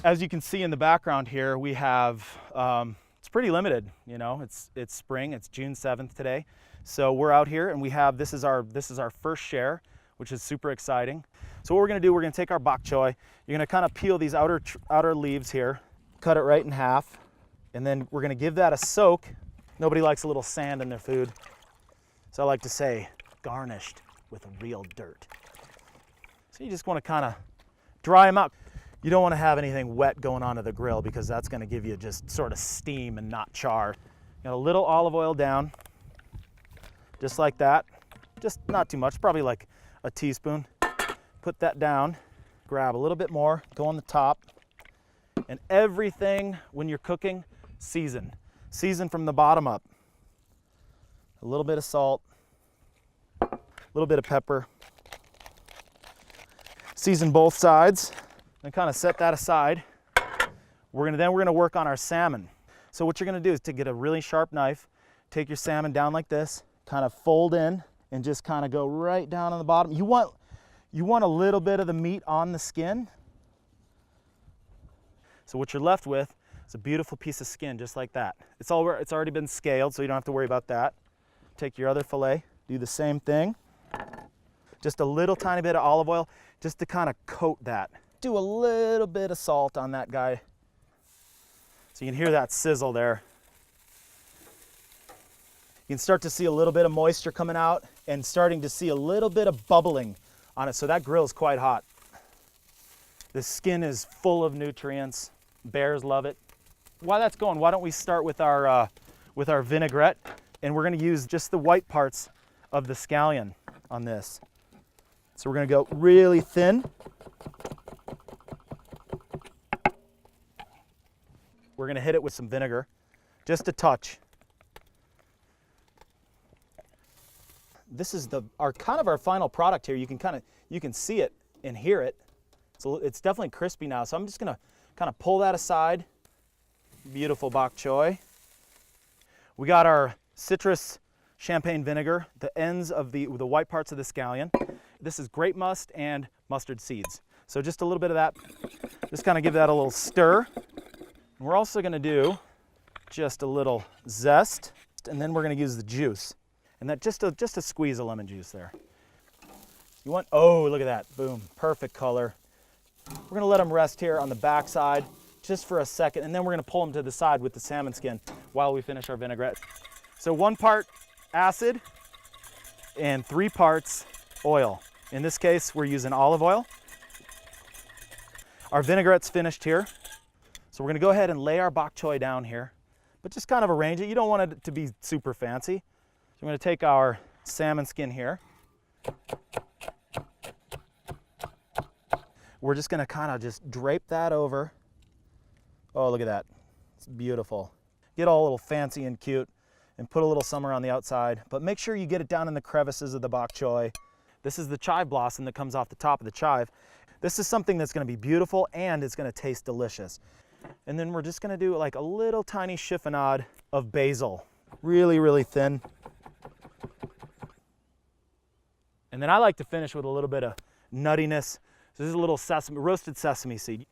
As you can see in the background here, we have, it's pretty limited, you know, it's spring, it's June 7th today. So we're out here and we have, this is our first share, which is super exciting. So what we're gonna do, we're gonna take our bok choy, you're gonna kind of peel these outer leaves here, cut it right in half, and then we're gonna give that a soak. Nobody likes a little sand in their food. So I like to say, garnished with real dirt. So you just wanna kind of dry them out. You don't want to have anything wet going onto the grill because that's going to give you just sort of steam and not char. Got a little olive oil down, just like that. Just not too much, probably like a teaspoon. Put that down, grab a little bit more, go on the top. And everything when you're cooking, season. Season from the bottom up. A little bit of salt, a little bit of pepper. Season both sides. And kind of set that aside. We're gonna work on our salmon. So what you're gonna do is to get a really sharp knife, take your salmon down like this, kind of fold in, and just kind of go right down on the bottom. You want a little bit of the meat on the skin. So what you're left with is a beautiful piece of skin, just like that. It's already been scaled, so you don't have to worry about that. Take your other fillet, do the same thing. Just a little tiny bit of olive oil, just to kind of coat that. Do a little bit of salt on that guy. So you can hear that sizzle there. You can start to see a little bit of moisture coming out and starting to see a little bit of bubbling on it. So that grill is quite hot. The skin is full of nutrients. Bears love it. While that's going, why don't we start with our vinaigrette, and we're gonna use just the white parts of the scallion on this. So we're gonna go really thin. We're gonna hit it with some vinegar, just a touch. This is our final product here. You can see it and hear it. So it's definitely crispy now. So I'm just gonna kind of pull that aside. Beautiful bok choy. We got our citrus champagne vinegar, the ends of the white parts of the scallion. This is grape must and mustard seeds. So just a little bit of that. Just kind of give that a little stir. We're also going to do just a little zest, and then we're going to use the juice, and that just a squeeze of lemon juice there. You want, oh, look at that, boom, perfect color. We're going to let them rest here on the back side just for a second, and then we're going to pull them to the side with the salmon skin while we finish our vinaigrette. So 1 part acid and 3 parts oil. In this case, we're using olive oil. Our vinaigrette's finished here. So we're gonna go ahead and lay our bok choy down here, but just kind of arrange it. You don't want it to be super fancy. So we're gonna take our salmon skin here. We're just gonna kind of just drape that over. Oh, look at that, it's beautiful. Get all a little fancy and cute and put a little summer on the outside, but make sure you get it down in the crevices of the bok choy. This is the chive blossom that comes off the top of the chive. This is something that's gonna be beautiful and it's gonna taste delicious. And then we're just gonna do like a little tiny chiffonade of basil, really, really thin. And then I like to finish with a little bit of nuttiness. So this is a little roasted sesame seed.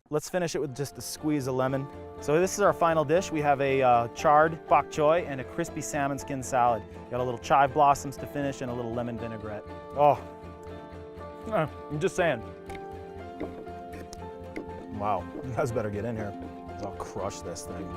Let's finish it with just a squeeze of lemon. So this is our final dish. We have a charred bok choy and a crispy salmon skin salad. Got a little chive blossoms to finish and a little lemon vinaigrette. Oh, I'm just saying. Wow, you guys better get in here. I'll crush this thing.